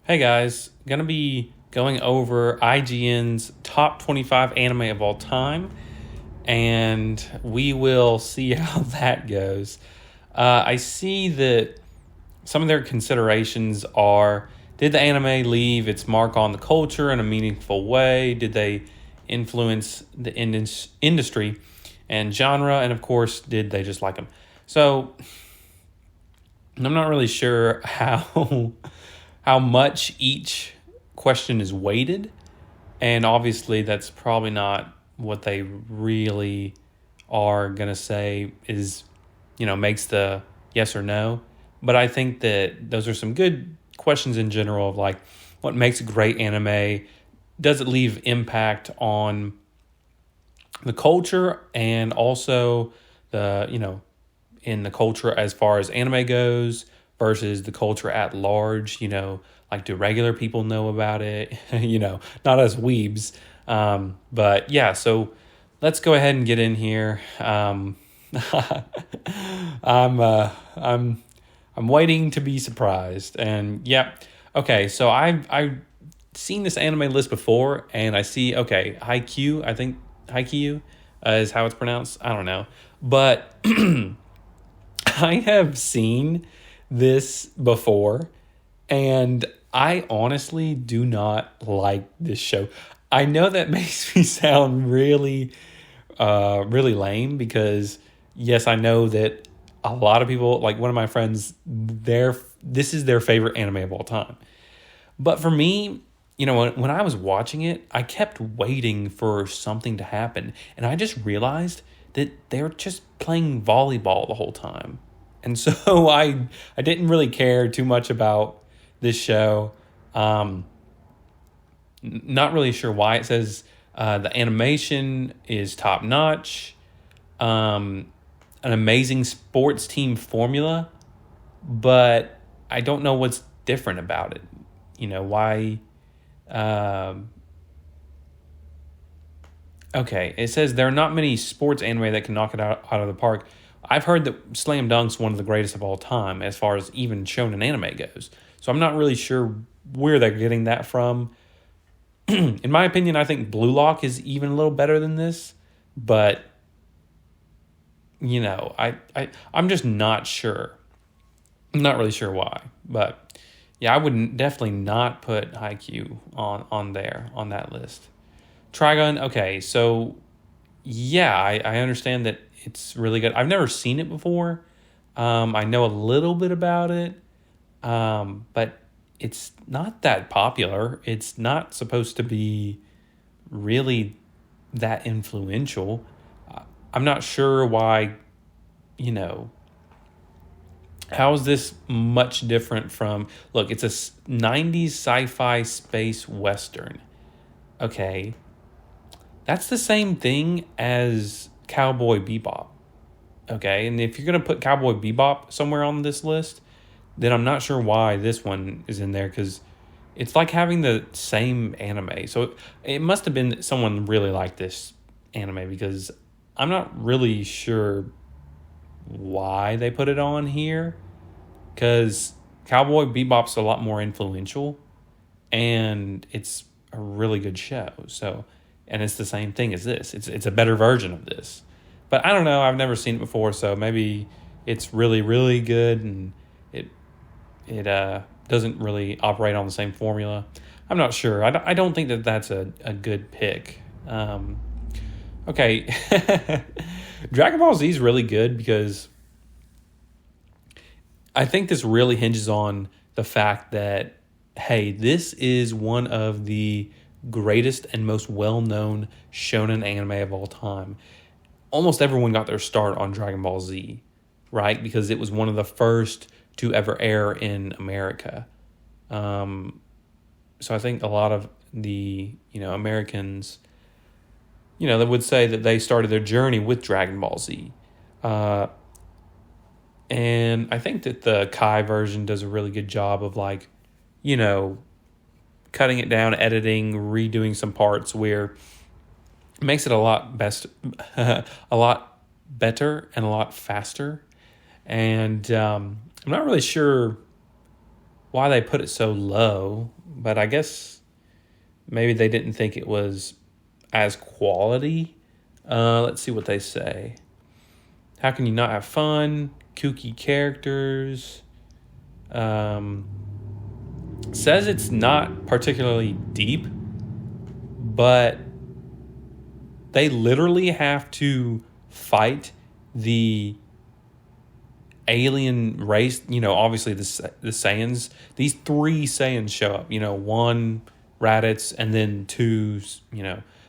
Hey guys, gonna be going over IGN's top 25 anime of all time, and we will see how that goes. I see that some of their considerations are: did the anime leave its mark on the culture in a meaningful way? Did they influence the industry and genre? And of course, did they just like them? So I'm not really sure how how much each question is weighted, and obviously that's probably not what they really are going to say is, makes the yes or no. But I think that those are some good questions in general of like what makes a great anime. Does it leave impact on the culture, and also in the culture as far as anime goes versus the culture at large? Like, do regular people know about it? Not as weebs. But yeah, so let's go ahead and get in here. I'm I'm waiting to be surprised. And yeah, okay, so I've seen this anime list before, and I see, okay, Haikyuu, I think Haikyuu is how it's pronounced. I don't know. But I have seen this before, and I honestly do not like this show. I know that makes me sound really, really lame, because yes, I know that a lot of people, like one of my friends, this is their favorite anime of all time. But for me, when I was watching it, I kept waiting for something to happen, and I just realized that they're just playing volleyball the whole time. And so I didn't really care too much about this show. Not really sure why. It says the animation is top notch, an amazing sports team formula, but I don't know what's different about it. Why? Okay, it says there are not many sports anime that can knock it out of the park. I've heard that Slam Dunk's one of the greatest of all time as far as even shonen anime goes. So I'm not really sure where they're getting that from. In my opinion, I think Blue Lock is even a little better than this, but I'm just not sure. I'm not really sure why, but yeah, I would definitely not put Haikyuu on there on that list. Trigun, okay, so yeah, I understand that it's really good. I've never seen it before. I know a little bit about it, but it's not that popular. It's not supposed to be really that influential. I'm not sure why, how is this much different from, look, it's a 90s sci-fi space western. Okay, that's the same thing as Cowboy Bebop. Okay, and if you're going to put Cowboy Bebop somewhere on this list, then I'm not sure why this one is in there, because it's like having the same anime. So it must have been that someone really liked this anime, because I'm not really sure why they put it on here, because Cowboy Bebop's a lot more influential, and it's a really good show. So, and it's the same thing as this. It's a better version of this. But I don't know. I've never seen it before, so maybe it's really, really good, and it doesn't really operate on the same formula. I'm not sure. I don't think that that's a good pick. Okay. Dragon Ball Z is really good, because I think this really hinges on the fact that, hey, this is one of the greatest and most well-known shonen anime of all time. Almost everyone got their start on Dragon Ball Z, right? Because it was one of the first to ever air in America. So I think a lot of the, Americans, they would say that they started their journey with Dragon Ball Z. And I think that the Kai version does a really good job of, like, cutting it down, editing, redoing some parts where it makes it a lot better and a lot faster. And I'm not really sure why they put it so low, but I guess maybe they didn't think it was as quality. Let's see what they say. How can you not have fun? Kooky characters. Says it's not particularly deep, but they literally have to fight the alien race. Obviously the Saiyans. These 3 Saiyans show up. 1 Raditz and then 2,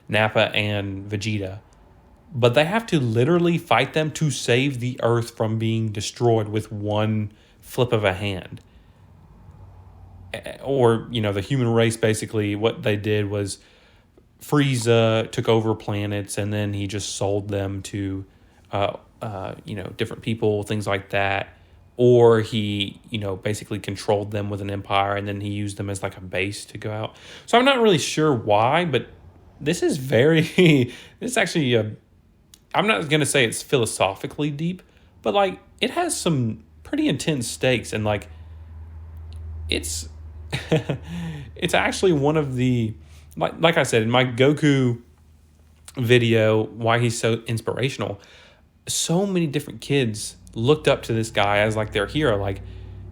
Nappa and Vegeta. But they have to literally fight them to save the Earth from being destroyed with one flip of a hand. Or, the human race, basically, what they did was Frieza took over planets and then he just sold them to, different people, things like that. Or he, basically controlled them with an empire and then he used them as like a base to go out. So I'm not really sure why, but this is actually I'm not going to say it's philosophically deep, but like it has some pretty intense stakes and like it's it's actually one of the like I said in my Goku video, why he's so inspirational. So many different kids looked up to this guy as like their hero. Like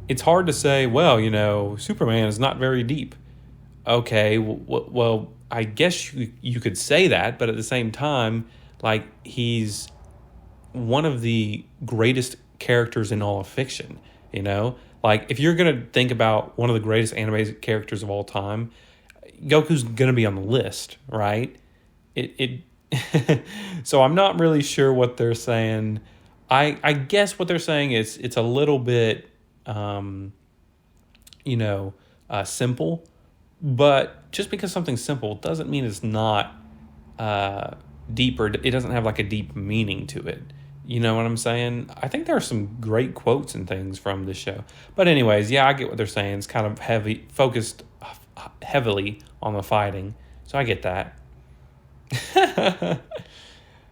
it's hard to say, well, Superman is not very deep. Okay, well, I guess you could say that, but at the same time, like he's one of the greatest characters in all of fiction, Like if you're going to think about one of the greatest animated characters of all time, Goku's going to be on the list, right? So I'm not really sure what they're saying. I guess what they're saying is it's a little bit simple, but just because something's simple doesn't mean it's not deeper. It doesn't have like a deep meaning to it. You know what I'm saying? I think there are some great quotes and things from this show. But anyways, yeah, I get what they're saying. It's kind of focused heavily on the fighting. So I get that.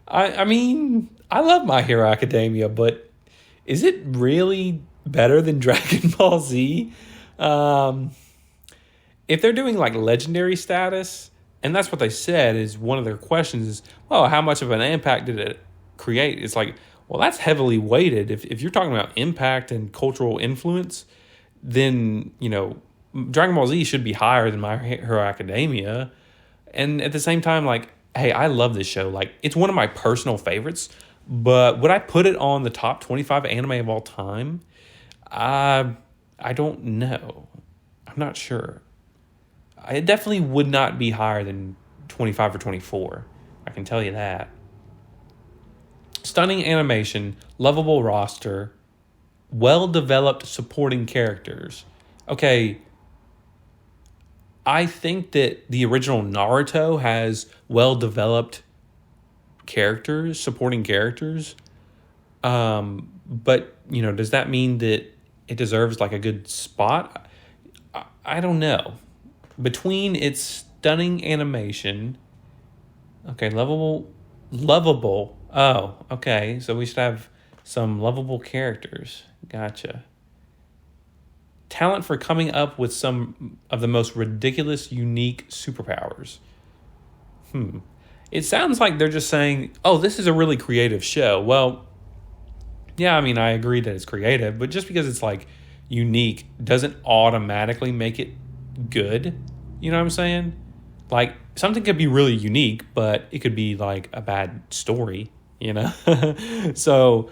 I mean, I love My Hero Academia, but is it really better than Dragon Ball Z? If they're doing like legendary status, and that's what they said is one of their questions is, well, how much of an impact did it create? It's like, well, that's heavily weighted. If you're talking about impact and cultural influence, then, Dragon Ball Z should be higher than My Hero Academia. And at the same time, like, hey, I love this show. Like, it's one of my personal favorites, but would I put it on the top 25 anime of all time? I don't know. I'm not sure. It definitely would not be higher than 25 or 24. I can tell you that. Stunning animation, lovable roster, well-developed supporting characters. Okay, I think that the original Naruto has well-developed characters, supporting characters. But, does that mean that it deserves like a good spot? I don't know. Between its stunning animation, okay, lovable. Oh, okay. So we should have some lovable characters. Gotcha. Talent for coming up with some of the most ridiculous, unique superpowers. It sounds like they're just saying, oh, this is a really creative show. Well, yeah, I mean, I agree that it's creative, but just because it's like unique doesn't automatically make it good. You know what I'm saying? Like something could be really unique, but it could be like a bad story, So,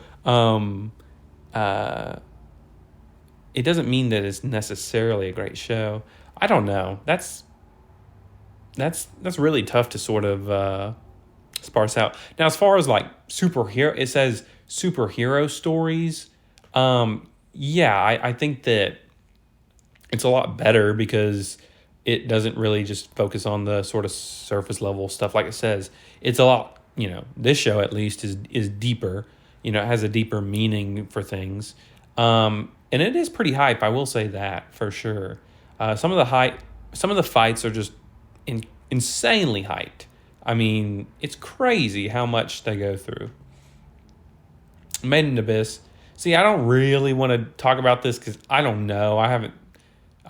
it doesn't mean that it's necessarily a great show. I don't know. That's really tough to sort of sparse out. Now, as far as like superhero, it says superhero stories. I think that it's a lot better because it doesn't really just focus on the sort of surface level stuff. Like it says, it's a lot, this show at least is deeper, it has a deeper meaning for things. And it is pretty hype. I will say that for sure. Some of the fights are just insanely hyped. I mean, it's crazy how much they go through. Made in Abyss. See, I don't really want to talk about this because I don't know.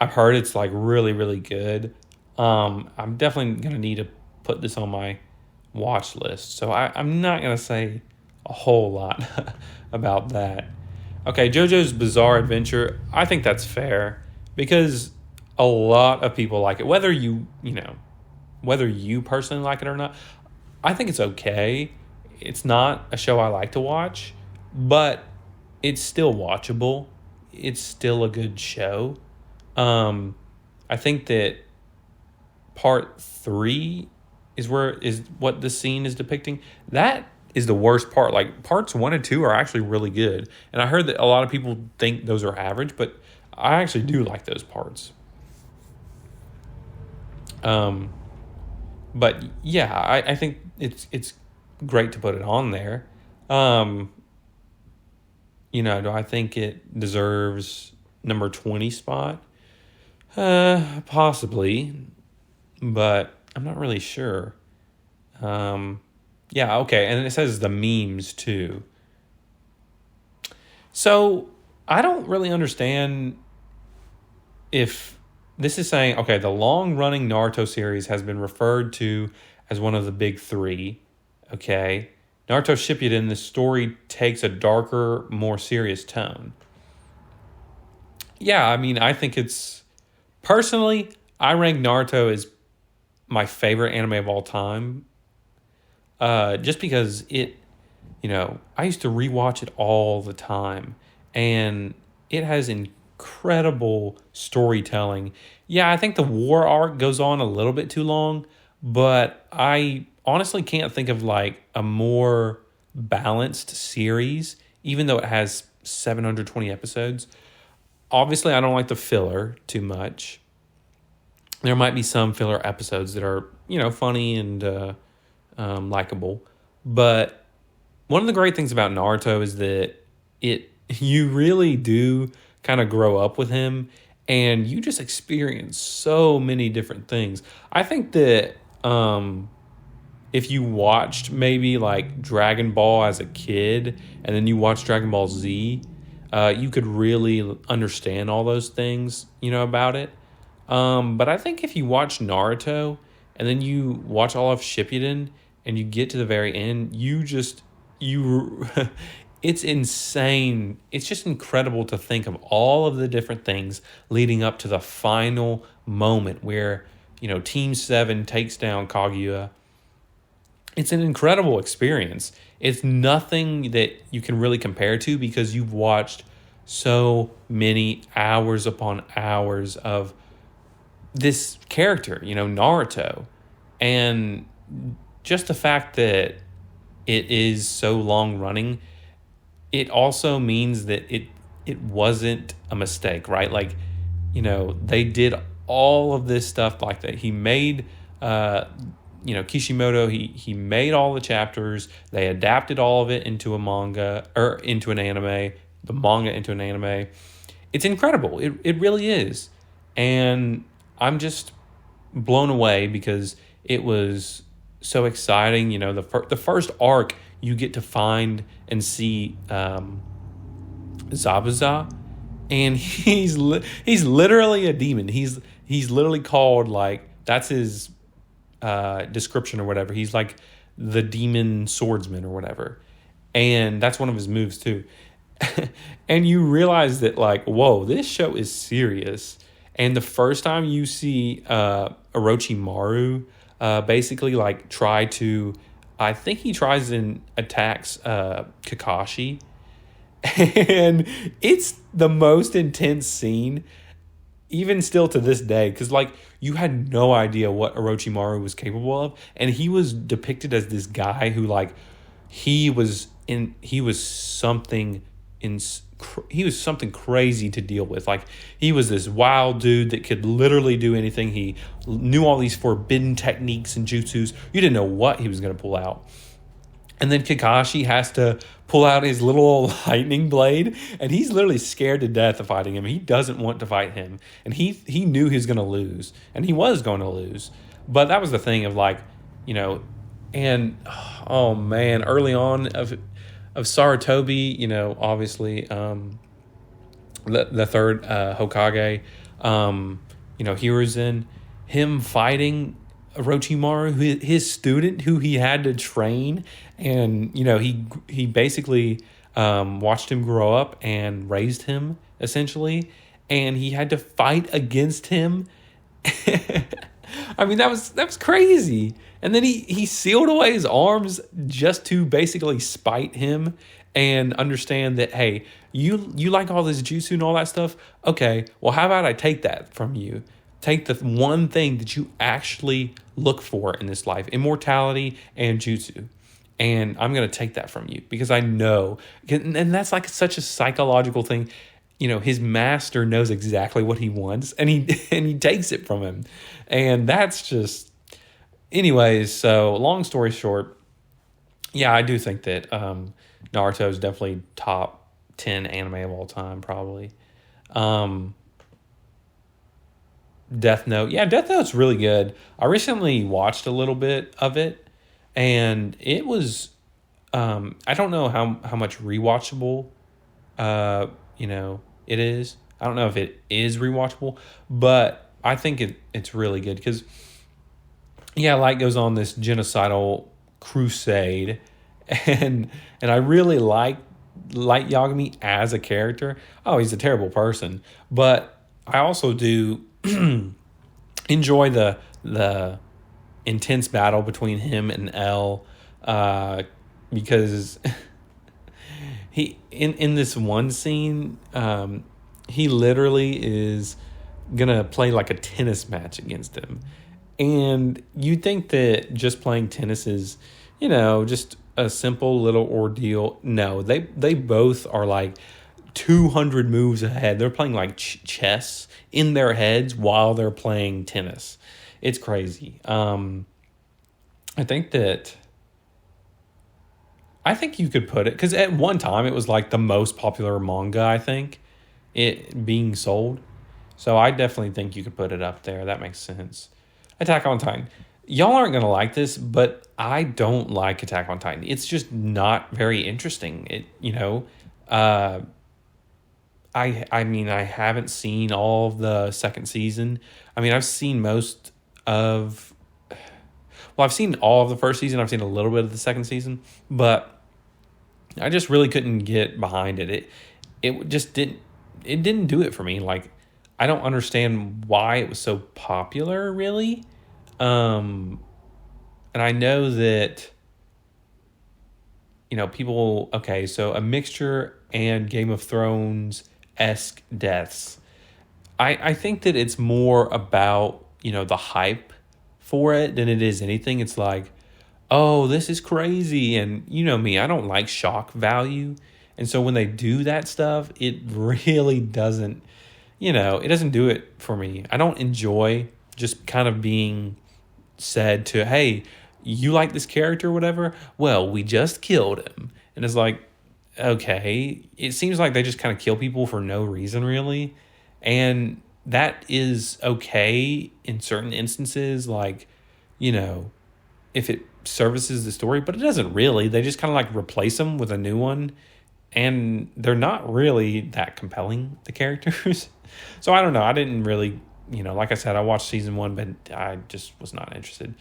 I've heard it's like really, really good. I'm definitely going to need to put this on my watch list. So I'm not going to say a whole lot about that. Okay, JoJo's Bizarre Adventure. I think that's fair because a lot of people like it. Whether whether you personally like it or not, I think it's okay. It's not a show I like to watch, but it's still watchable. It's still a good show. I think that part 3 is what the scene is depicting. That is the worst part. Like parts 1 and 2 are actually really good. And I heard that a lot of people think those are average, but I actually do like those parts. But yeah, I think it's great to put it on there. Do I think it deserves number 20 spot? Possibly, but I'm not really sure. Yeah, okay, and it says the memes too. So I don't really understand if this is saying, okay, the long-running Naruto series has been referred to as one of the big 3. Okay, Naruto Shippuden, the story takes a darker, more serious tone. Yeah, I mean, I think it's... Personally, I rank Naruto as my favorite anime of all time. Just because I used to rewatch it all the time. And it has incredible storytelling. Yeah, I think the war arc goes on a little bit too long. But I honestly can't think of like a more balanced series, even though it has 720 episodes. Obviously, I don't like the filler too much. There might be some filler episodes that are, funny and likable. But one of the great things about Naruto is that you really do kind of grow up with him, and you just experience so many different things. I think that if you watched maybe like Dragon Ball as a kid, and then you watch Dragon Ball Z, you could really understand all those things, about it. But I think if you watch Naruto and then you watch all of Shippuden and you get to the very end, it's insane. It's just incredible to think of all of the different things leading up to the final moment where, Team 7 takes down Kaguya. It's an incredible experience. It's nothing that you can really compare to because you've watched so many hours upon hours of this character, Naruto. And just the fact that it is so long running, it also means that it wasn't a mistake, right? Like, they did all of this stuff like that. He made Kishimoto, he made all the chapters. They adapted all of it into a manga or into an anime, the manga into an anime. It's incredible. It really is. And I'm just blown away because it was so exciting. The first arc, you get to find and see Zabuza, and he's literally a demon. He's literally called, like, that's his description or whatever. He's like the demon swordsman or whatever, and that's one of his moves too. And you realize that, like, whoa, this show is serious. And the first time you see Orochimaru basically like try to, I think he tries and attacks Kakashi, and it's the most intense scene even still to this day, because like you had no idea what Orochimaru was capable of, and he was depicted as this guy who, like, he was something crazy to deal with. Like, he was this wild dude that could literally do anything. He knew all these forbidden techniques and jutsus. You didn't know what he was going to pull out. And then Kakashi has to pull out his little lightning blade, and he's literally scared to death of fighting him. He doesn't want to fight him. And he knew he was going to lose, and he was going to lose. But that was the thing of, like, and oh man, early on of Sarutobi, obviously, the third Hokage, Hiruzen, him fighting Orochimaru, his student who he had to train, and he basically watched him grow up and raised him essentially, and he had to fight against him. I mean, that was crazy. And then he sealed away his arms just to basically spite him and understand that, hey, you like all this jutsu and all that stuff? Okay, well, how about I take that from you? Take the one thing that you actually look for in this life, immortality and jutsu. And I'm going to take that from you because I know, and that's like such a psychological thing. His master knows exactly what he wants, and he takes it from him. And that's just, anyways, so long story short, yeah, I do think that Naruto is definitely top 10 anime of all time, probably. Death Note. Yeah, Death Note's really good. I recently watched a little bit of it, and it was, I don't know how much rewatchable, it is. I don't know if it is rewatchable, but I think it's really good because, yeah, Light goes on this genocidal crusade, and I really like Light Yagami as a character. Oh, he's a terrible person, but I also do enjoy the intense battle between him and L, because he in this one scene, he literally is gonna play like a tennis match against him, and you think that just playing tennis is, just a simple little ordeal. No, they both are like 200 moves ahead. They're playing like chess in their heads while they're playing tennis. It's crazy. I think you could put it, because at one time it was like the most popular manga, I think, it being sold. So I definitely think you could put it up there. That makes sense. Attack on Titan. Y'all aren't going to like this, but I don't like Attack on Titan. It's just not very interesting. I mean, I haven't seen all of the second season. I mean, I've seen I've seen all of the first season. I've seen a little bit of the second season, but I just really couldn't get behind it. It just didn't do it for me. Like, I don't understand why it was so popular, really. And I know that, people, okay, so a mixture and Game of Thrones-esque deaths. I think that it's more about, the hype for it than it is anything. It's like, oh, this is crazy. And you know me, I don't like shock value. And so when they do that stuff, it really doesn't, it doesn't do it for me. I don't enjoy just kind of being said to, hey, you like this character or whatever? Well, we just killed him. And it's like, okay, it seems like they just kind of kill people for no reason, really. And that is okay in certain instances, like, if it services the story, but it doesn't really. They just kind of like replace them with a new one, and they're not really that compelling, the characters. So I don't know. I didn't really, like I said, I watched season 1, but I just was not interested.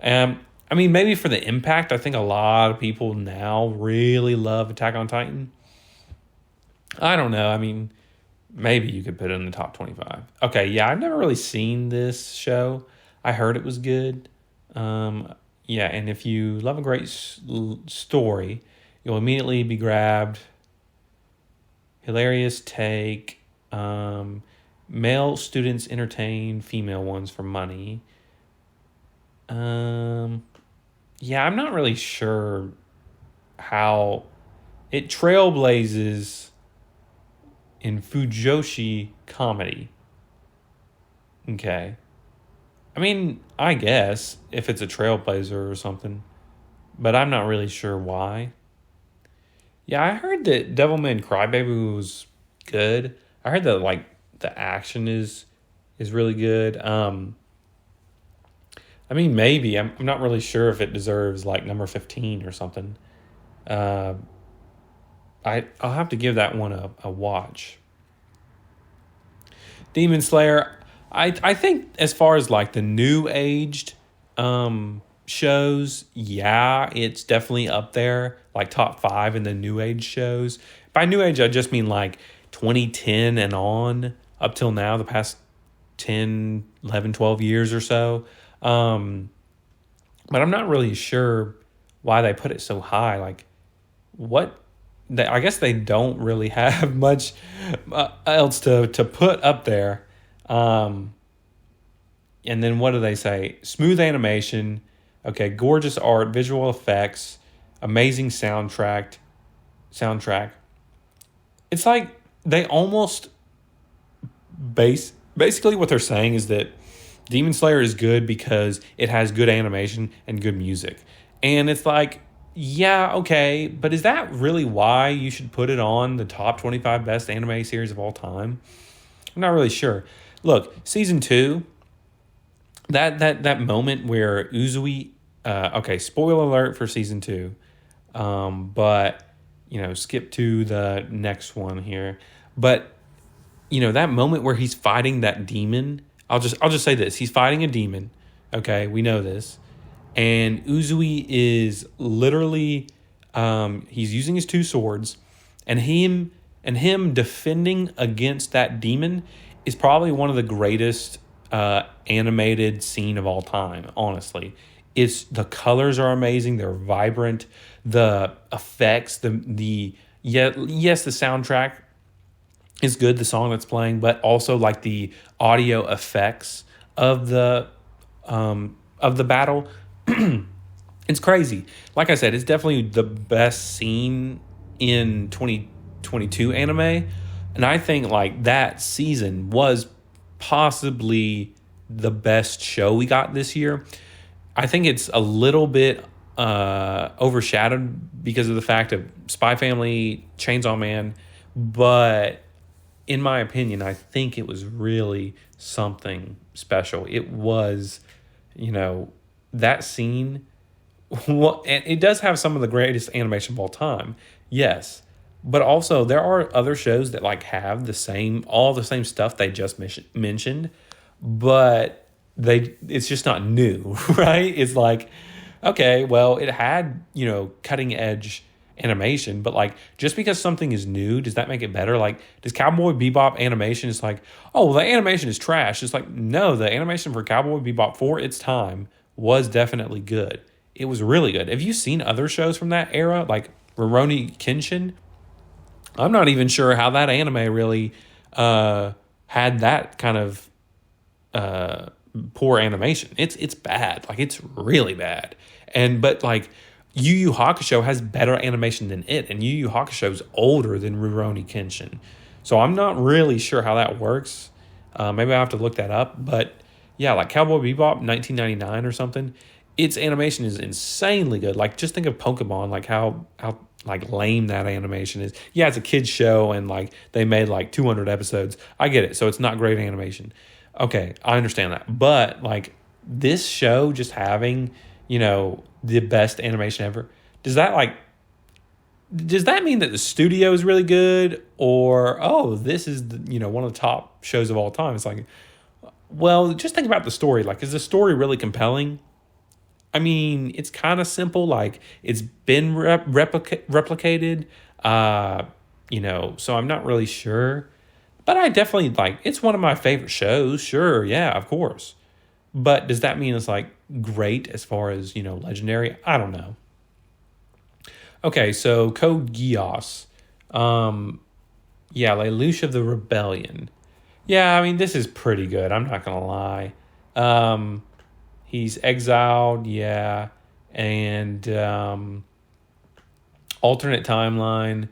I mean, maybe for the impact, I think a lot of people now really love Attack on Titan. I don't know. I mean, maybe you could put it in the top 25. Okay, yeah, I've never really seen this show. I heard it was good. Yeah, and if you love a great story, you'll immediately be grabbed. Hilarious take. Male students entertain female ones for money. Yeah, I'm not really sure how it trailblazes in Fujoshi comedy. Okay. I mean, I guess if it's a trailblazer or something, but I'm not really sure why. Yeah, I heard that Devilman Crybaby was good. I heard that like the action is really good. I mean, maybe I'm not really sure if it deserves like number 15 or something. I'll have to give that one a watch. Demon Slayer. I think as far as like the new aged shows, yeah, it's definitely up there, like top 5 in the new age shows. By new age, I just mean like 2010 and on up till now, the past 10, 11, 12 years or so. But I'm not really sure why they put it so high. Like, I guess they don't really have much else to put up there. And then what do they say? Smooth animation, okay, gorgeous art, visual effects, amazing soundtrack. It's like they almost basically what they're saying is that Demon Slayer is good because it has good animation and good music. And it's like, yeah, okay, but is that really why you should put it on the top 25 best anime series of all time? I'm not really sure. Look, season 2, that moment where Uzui, okay, spoiler alert for season 2, but skip to the next one here. But that moment where he's fighting that demon, I'll just say this: he's fighting a demon. Okay, we know this, and Uzui is literally he's using his 2 swords, and him defending against that demon is probably one of the greatest animated scene of all time. Honestly, the colors are amazing. They're vibrant. The effects, the soundtrack is good, the song that's playing, but also like the audio effects of the battle. It's crazy. Like I said, it's definitely the best scene in 2022 anime, and I think like that season was possibly the best show we got this year. I think it's a little bit overshadowed because of the fact of Spy Family, Chainsaw Man, but in my opinion, I think it was really something special. It was, that scene. Well, and it does have some of the greatest animation of all time, yes. But also, there are other shows that like have all the same stuff they just mentioned, but it's just not new, right? It's like, okay, well, it had cutting edge animation, but like just because something is new, does that make it better? Like, does Cowboy Bebop animation is like, oh, well, the animation is trash? It's like, no, the animation for Cowboy Bebop for its time was definitely good. It was really good. Have you seen other shows from that era, like Rurouni Kenshin? I'm not even sure how that anime really had that kind of poor animation. It's bad. Like, it's really bad. But like Yu Yu Hakusho has better animation than it, and Yu Yu Hakusho is older than Rurouni Kenshin. So I'm not really sure how that works. Maybe I have to look that up. But yeah, like Cowboy Bebop, 1999 or something, its animation is insanely good. Like, just think of Pokemon, like how like lame that animation is. Yeah, it's a kid's show, and like they made like 200 episodes. I get it. So it's not great animation. Okay, I understand that. But like this show just having, the best animation ever, does that mean that the studio is really good, or this is one of the top shows of all time? It's like, well, just think about the story. Like, is the story really compelling? I mean, it's kind of simple. Like, it's been replicated, so I'm not really sure. But I definitely, it's one of my favorite shows. Sure, yeah, of course. But does that mean it's, great as far as, legendary? I don't know. Okay, so Code Geass. Lelouch of the Rebellion. Yeah, I mean, this is pretty good. I'm not going to lie. He's exiled, yeah. And alternate timeline.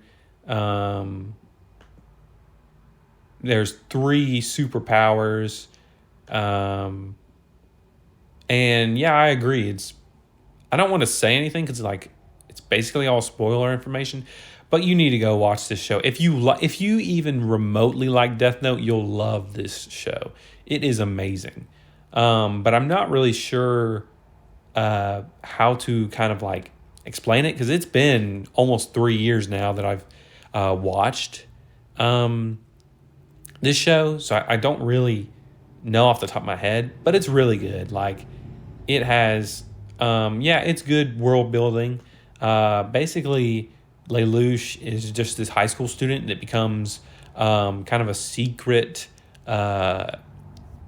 There's 3 superpowers. And yeah, I agree. I don't want to say anything because it's basically all spoiler information. But you need to go watch this show. If you even remotely like Death Note, you'll love this show. It is amazing. But I'm not really sure how to kind of explain it, because it's been almost 3 years now that I've watched this show, so I don't really know off the top of my head, but it's really good. Like, it has, it's good world building. Basically, Lelouch is just this high school student that becomes kind of a secret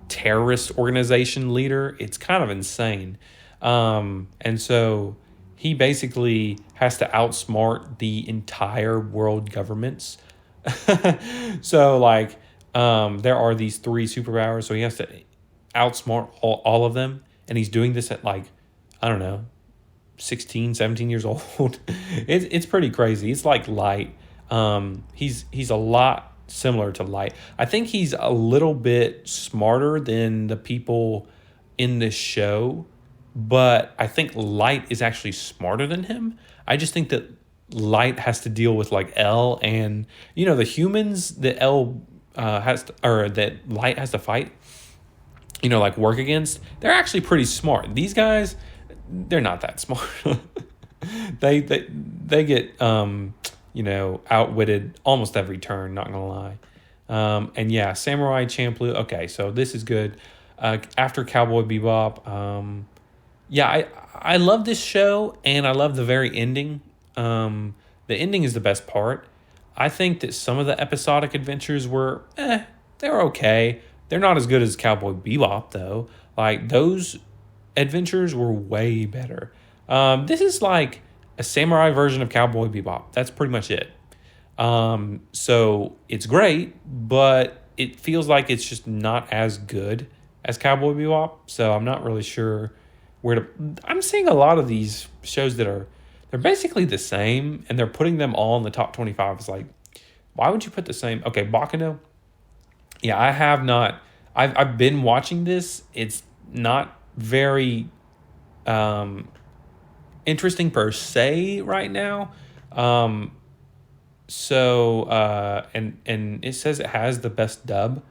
terrorist organization leader. It's kind of insane. And so he basically has to outsmart the entire world governments. So, like, there are these 3 superpowers, so he has to outsmart all of them. And he's doing this at, like, I don't know, 16, 17 years old. It's pretty crazy. It's like Light. He's a lot similar to Light. I think he's a little bit smarter than the people in this show, but I think Light is actually smarter than him. I just think that Light has to deal with, like, L and, the humans that L that Light has to fight, like, work against. They're actually pretty smart. These guys, they're not that smart. they get outwitted almost every turn, not gonna lie. And yeah, Samurai Champloo. Okay, so this is good. After Cowboy Bebop, I love this show, and I love the very ending. The ending is the best part. I think that some of the episodic adventures were, they were okay. They're not as good as Cowboy Bebop, though. Like, those adventures were way better. This is like a samurai version of Cowboy Bebop. That's pretty much it. So it's great, but it feels like it's just not as good as Cowboy Bebop. So I'm not really sure where to. I'm seeing a lot of these shows that they're basically the same, and they're putting them all in the top 25. It's like, why would you put the same? Okay, Baccano. Yeah, I have not. I've been watching this. It's not very interesting per se right now. And it says it has the best dub,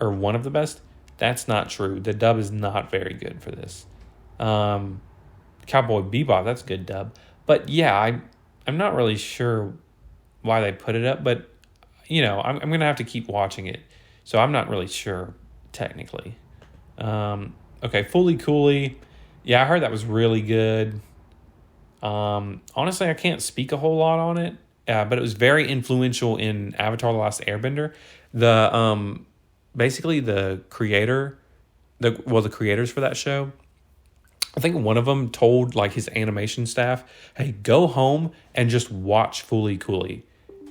or one of the best. That's not true. The dub is not very good for this. Cowboy Bebop, that's a good dub. But yeah, I'm not really sure why they put it up, but I'm gonna have to keep watching it. So I'm not really sure technically. Okay, Fully Cooley. Yeah, I heard that was really good. Honestly, I can't speak a whole lot on it, but it was very influential in Avatar: The Last Airbender. Basically the creators for that show, I think one of them told, like, his animation staff, hey, go home and just watch Fully Cooley.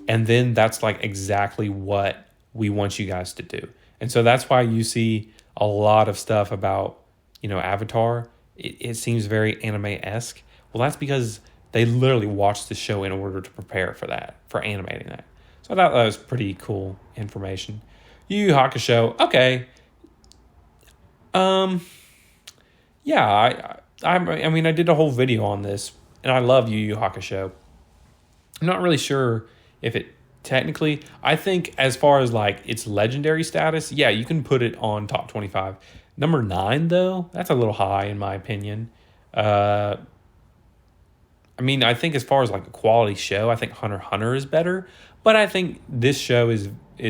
And then that's, like, exactly what we want you guys to do. And so that's why you see a lot of stuff about, Avatar. It seems very anime-esque. Well, that's because they literally watched the show in order to prepare for that, for animating that. So I thought that was pretty cool information. Yu Yu Hakusho, okay. Yeah, I mean, I did a whole video on this, and I love Yu Yu Hakusho. I'm not really sure if it technically, I think as far as, like, its legendary status, yeah, you can put it on top 25. Number 9, though, that's a little high in my opinion. I mean, I think as far as, like, a quality show, I think Hunter x Hunter is better, but I think this show is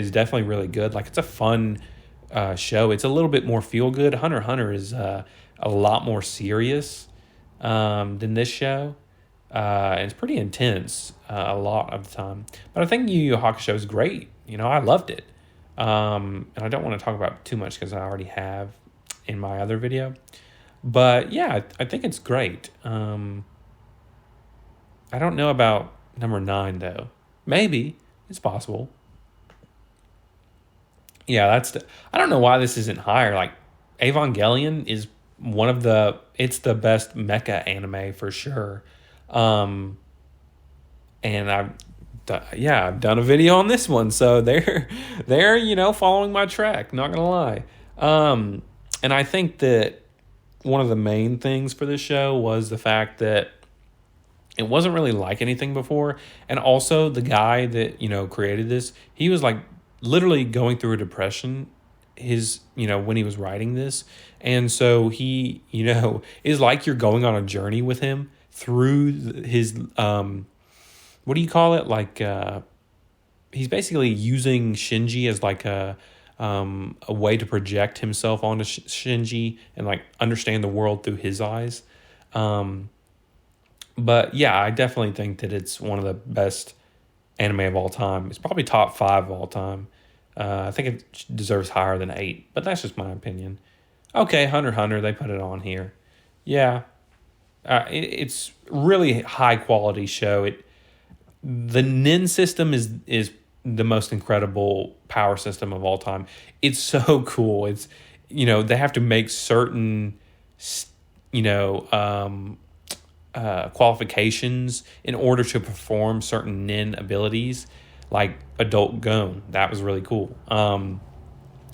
definitely really good. Like, it's a fun show. It's a little bit more feel good. Hunter x Hunter is a lot more serious than this show. It's pretty intense a lot of the time. But I think Yu Yu Hakusho is great. I loved it. And I don't want to talk about it too much because I already have in my other video. But yeah, I think it's great. I don't know about number 9 though. Maybe it's possible. Yeah, I don't know why this isn't higher. Like, Evangelion is it's the best mecha anime for sure. And I've done a video on this one, so they're following my track, not gonna lie. And I think that one of the main things for this show was the fact that it wasn't really like anything before, and also the guy that created this, he was, like, literally going through a depression when he was writing this, and so he is like you're going on a journey with him through his what do you call it, like he's basically using Shinji as like a a way to project himself onto Shinji and like understand the world through his eyes. But yeah, I definitely think that it's one of the best anime of all time. It's probably top 5 of all time. I think it deserves higher than 8, but that's just my opinion. Okay, Hunter x Hunter, they put it on here. Yeah, it's really high quality show. The Nin system is the most incredible power system of all time. It's so cool. It's, they have to make certain, qualifications in order to perform certain Nin abilities, like Adult Gon. That was really cool. And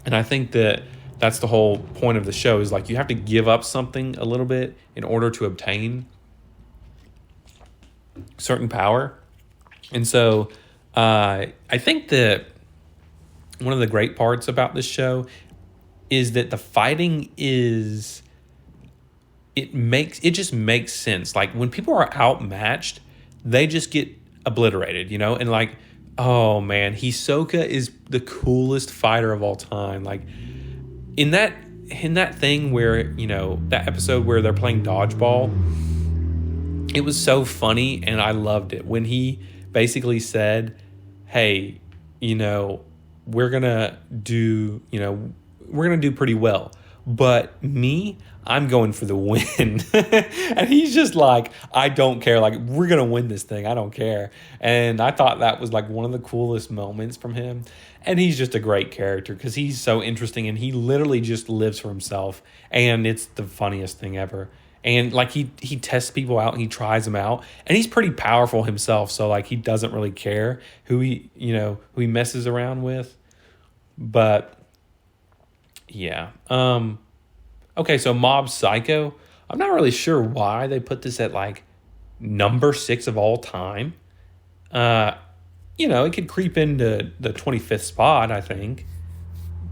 I think that's the whole point of the show, is like you have to give up something a little bit in order to obtain certain power. And so I think that one of the great parts about this show is that the fighting it just makes sense. Like when people are outmatched, they just get obliterated, and like, oh man, Hisoka is the coolest fighter of all time. Like in that thing where, that episode where they're playing dodgeball, it was so funny and I loved it when he basically said, hey, we're gonna do pretty well, but I'm going for the win. And he's just like, I don't care. Like, we're going to win this thing. I don't care. And I thought that was like one of the coolest moments from him. And he's just a great character because he's so interesting and he literally just lives for himself. And it's the funniest thing ever. And like he tests people out and he tries them out. And he's pretty powerful himself. So like he doesn't really care who he messes around with. But yeah. Okay, so Mob Psycho. I'm not really sure why they put this at like number 6 of all time. It could creep into the 25th spot, I think,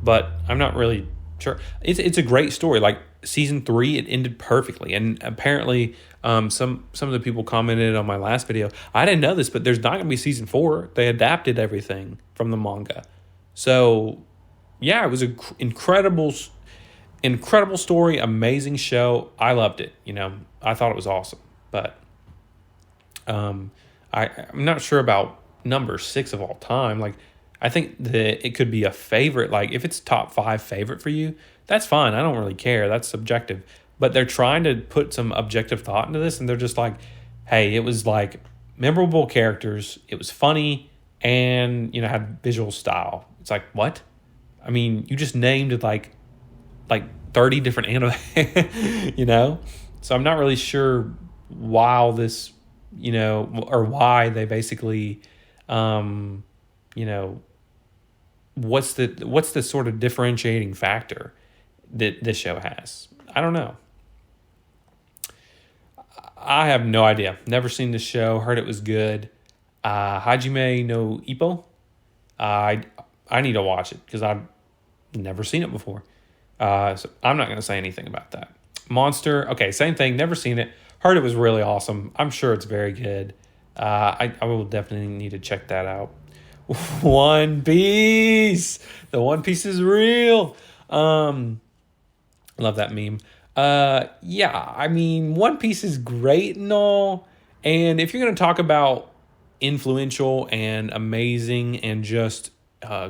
but I'm not really sure. It's a great story. Like season 3, it ended perfectly, and apparently, some of the people commented on my last video. I didn't know this, but there's not going to be season 4. They adapted everything from the manga, so yeah, it was an incredible story, amazing show. I loved it. I thought it was awesome. But I'm not sure about number 6 of all time. Like, I think that it could be a favorite. Like, if it's top 5 favorite for you, that's fine. I don't really care. That's subjective. But they're trying to put some objective thought into this, and they're just like, hey, it was like memorable characters. It was funny, and had visual style. It's like, what? I mean, you just named like 30 different anime, So I'm not really sure why this, or why they basically, what's the sort of differentiating factor that this show has. I don't know. I have no idea. Never seen this show. Heard it was good. Hajime no Ippo. I need to watch it because I've never seen it before. So I'm not going to say anything about that. Monster, okay, same thing. Never seen it. Heard it was really awesome. I'm sure it's very good. I will definitely need to check that out. One Piece. The One Piece is real. Love that meme. Yeah, I mean, One Piece is great and all. And if you're going to talk about influential and amazing and just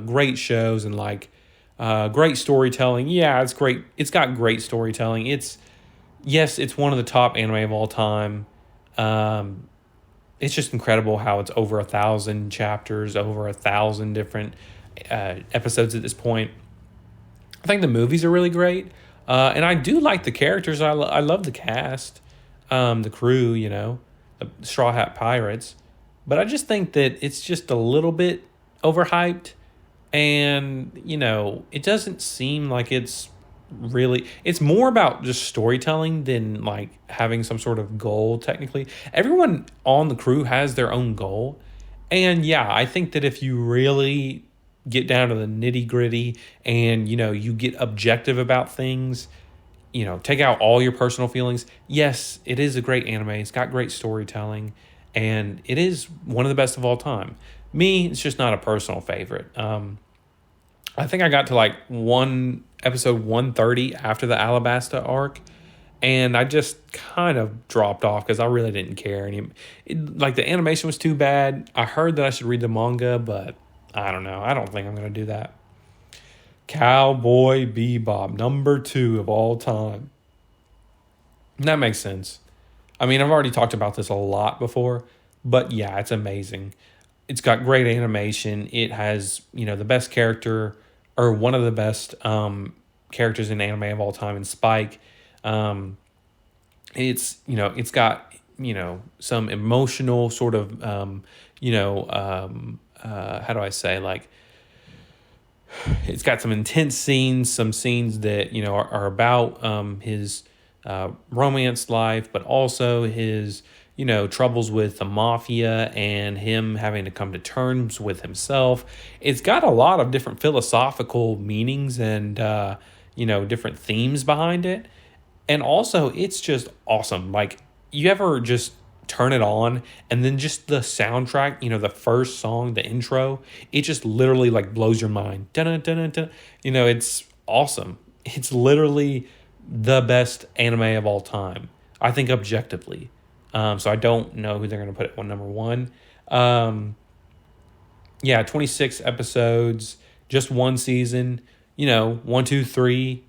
great shows and like great storytelling, yeah, it's great. It's got great storytelling. It's one of the top anime of all time. It's just incredible how it's over 1,000 chapters, over 1,000 different episodes at this point. I think the movies are really great. And I do like the characters. I love the cast, the crew, the Straw Hat Pirates. But I just think that it's just a little bit overhyped. And, it doesn't seem like it's more about just storytelling than like having some sort of goal technically. Everyone on the crew has their own goal. And yeah, I think that if you really get down to the nitty gritty and, you get objective about things, take out all your personal feelings. Yes, it is a great anime. It's got great storytelling and it is one of the best of all time. Me, it's just not a personal favorite. I think I got to like episode 130 after the Alabasta arc, and I just kind of dropped off because I really didn't care. And like the animation was too bad. I heard that I should read the manga, but I don't know. I don't think I'm going to do that. Cowboy Bebop, number 2 of all time. That makes sense. I mean, I've already talked about this a lot before, but yeah, it's amazing. It's got great animation. It has, the best character, or one of the best characters in anime of all time, in Spike. It's got, some emotional sort of, how do I say, like, it's got some intense scenes, some scenes that, are about his romance life, but also his, troubles with the mafia and him having to come to terms with himself. It's got a lot of different philosophical meanings and, different themes behind it. And also, it's just awesome. Like, you ever just turn it on and then just the soundtrack, the first song, the intro, it just literally like blows your mind. Dun-dun-dun-dun-dun. It's awesome. It's literally the best anime of all time, I think, objectively. So I don't know who they're going to put at number 1. 26 episodes, just one season, 1, 2, 3,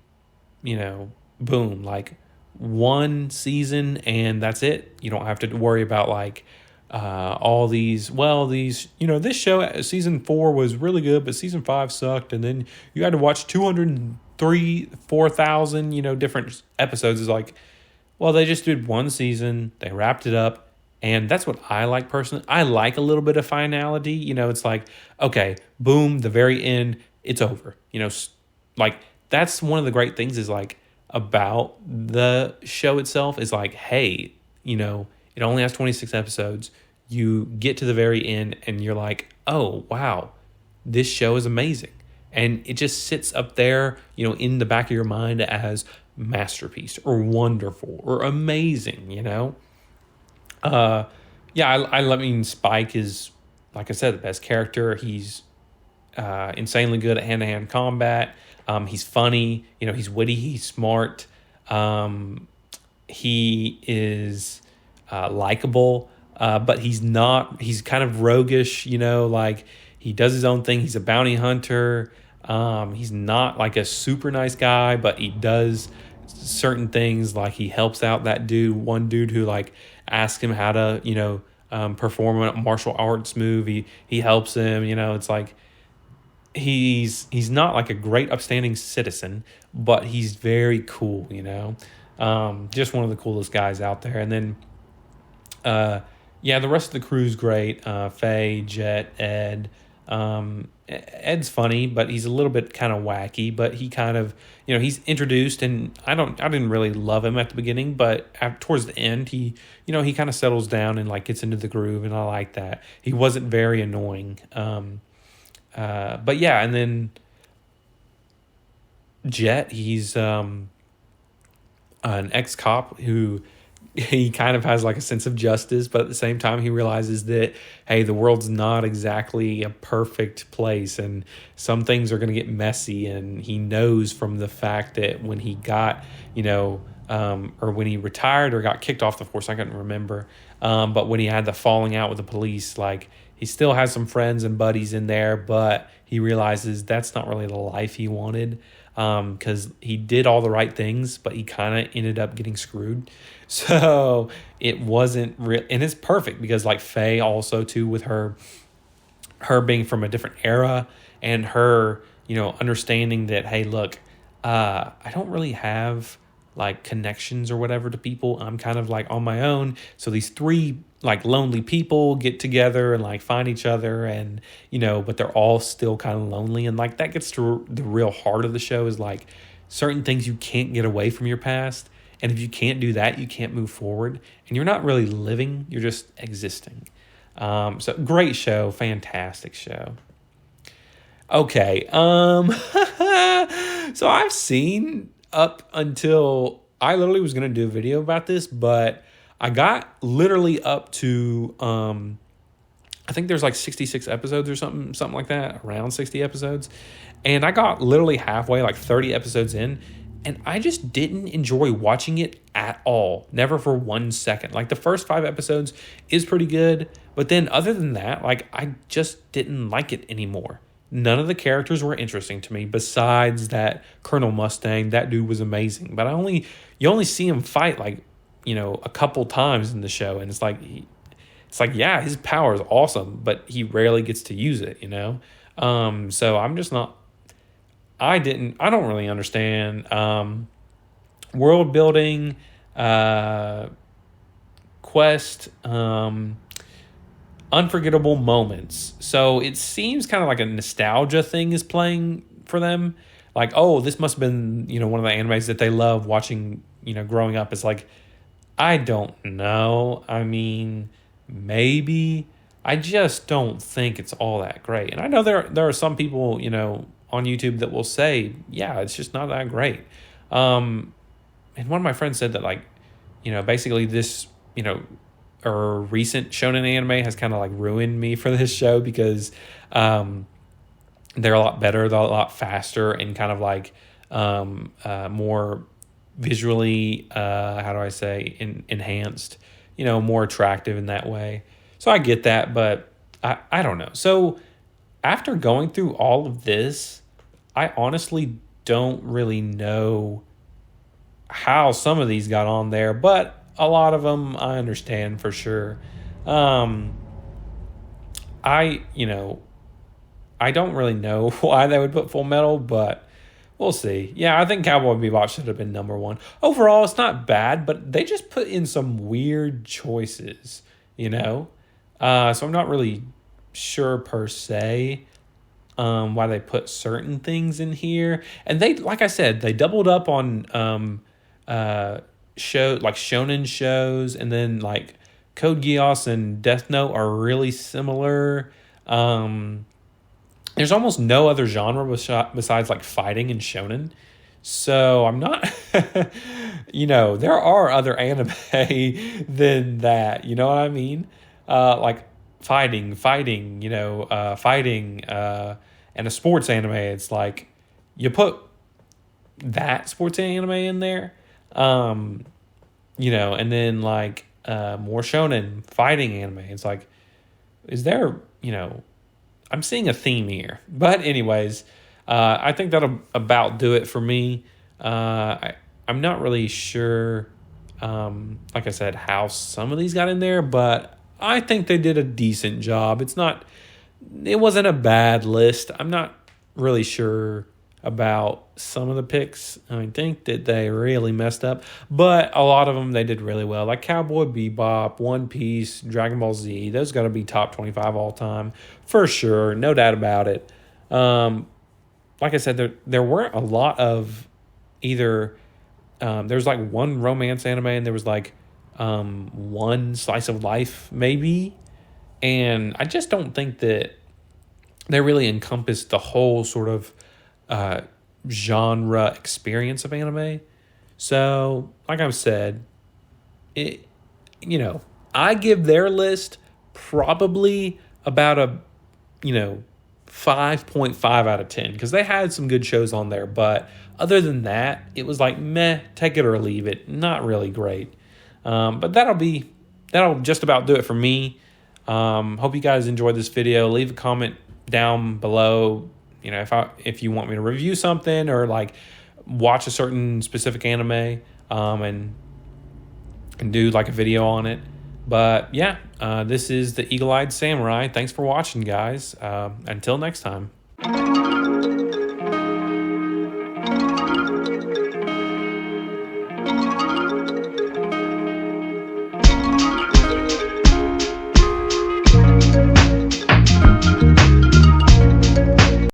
boom, like one season and that's it. You don't have to worry about like all these, this show, season 4 was really good, but season 5 sucked. And then you had to watch 4,000, different episodes. Is like, well, they just did one season, they wrapped it up. And that's what I like personally. I like a little bit of finality. It's like, okay, boom, the very end, it's over. Like that's one of the great things is like about the show itself is like, hey, it only has 26 episodes. You get to the very end and you're like, oh, wow, this show is amazing. And it just sits up there, in the back of your mind as masterpiece or wonderful or amazing, I mean, Spike is, like I said, the best character. He's insanely good at hand-to-hand combat. He's funny, he's witty, he's smart. He is likable, but he's kind of roguish, like he does his own thing. He's a bounty hunter. He's not like a super nice guy, but he does certain things, like he helps out one dude who like asked him how to, perform a martial arts move. He helps him, it's like, he's not like a great upstanding citizen, but he's very cool, just one of the coolest guys out there. And then, the rest of the crew's great. Faye, Jet, Ed. Ed's funny, but he's a little bit kind of wacky, but he kind of, he's introduced, and I didn't really love him at the beginning, but towards the end, he kind of settles down and like gets into the groove, and I like that. He wasn't very annoying. But yeah, and then Jet, he's an ex-cop who he kind of has like a sense of justice, but at the same time he realizes that, hey, the world's not exactly a perfect place and some things are going to get messy. And he knows from the fact that when he got, or when he retired or got kicked off the force, I couldn't remember. But when he had the falling out with the police, like he still has some friends and buddies in there, but he realizes that's not really the life he wanted. Because he did all the right things, but he kind of ended up getting screwed. So it wasn't real, and it's perfect because like Faye also too, with her being from a different era and her, understanding that, hey, look, I don't really have like connections or whatever to people. I'm kind of like on my own. So these 3 like lonely people get together and like find each other, and but they're all still kind of lonely, and like that gets to the real heart of the show is like certain things you can't get away from your past, and if you can't do that, you can't move forward, and you're not really living, you're just existing. So great show, fantastic show. Okay, so I've seen up until I literally was gonna do a video about this, but I got literally up to I think there's like 66 episodes or something like that, around 60 episodes. And I got literally halfway, like 30 episodes in, and I just didn't enjoy watching it at all. Never for 1 second. Like the first 5 episodes is pretty good, but then other than that, like I just didn't like it anymore. None of the characters were interesting to me besides that Colonel Mustang. That dude was amazing. But you only see him fight like, a couple times in the show, and it's like yeah, his power is awesome, but he rarely gets to use it, So I'm just not. I don't really understand world building, quest, unforgettable moments. So it seems kind of like a nostalgia thing is playing for them. Like, oh, this must have been, one of the animes that they love watching, growing up. It's like, I don't know. I mean, maybe. I just don't think it's all that great. And I know there are some people, on YouTube that will say, yeah, it's just not that great. And one of my friends said that, like, basically this, or recent shonen anime has kind of like ruined me for this show because they're a lot better, they're a lot faster, and kind of like more visually, enhanced, more attractive in that way. So I get that, but I don't know. So after going through all of this, I honestly don't really know how some of these got on there, but a lot of them I understand for sure. I don't really know why they would put Full Metal, but we'll see. Yeah, I think Cowboy Bebop should have been number 1. Overall, it's not bad, but they just put in some weird choices, So I'm not really sure per se why they put certain things in here. And they, like I said, they doubled up on shonen shows, and then like Code Geass and Death Note are really similar. There's almost no other genre besides like fighting and shonen. So I'm not, there are other anime than that. You know what I mean? Like fighting, and a sports anime. It's like you put that sports anime in there, and then like more shonen fighting anime. It's like, is there, I'm seeing a theme here. But anyways, I think that'll about do it for me. I'm not really sure, like I said, how some of these got in there, but I think they did a decent job. It wasn't a bad list. I'm not really sure about some of the picks. I think that they really messed up, but a lot of them they did really well. Like Cowboy Bebop, One Piece, Dragon Ball Z. Those got to be top 25 all time for sure, no doubt about it. Like I said, there weren't a lot of either. There's like one romance anime, and there was like one slice of life maybe, and I just don't think that they really encompassed the whole sort of genre experience of anime. So, like I've said, I give their list probably about a 5.5 out of 10 because they had some good shows on there, but other than that, it was like meh, take it or leave it, not really great. But that'll just about do it for me. Hope you guys enjoyed this video. Leave a comment down below, if you want me to review something or like watch a certain specific anime, and do like a video on it. But yeah, this is the Eagle-Eyed Samurai. Thanks for watching, guys. Until next time.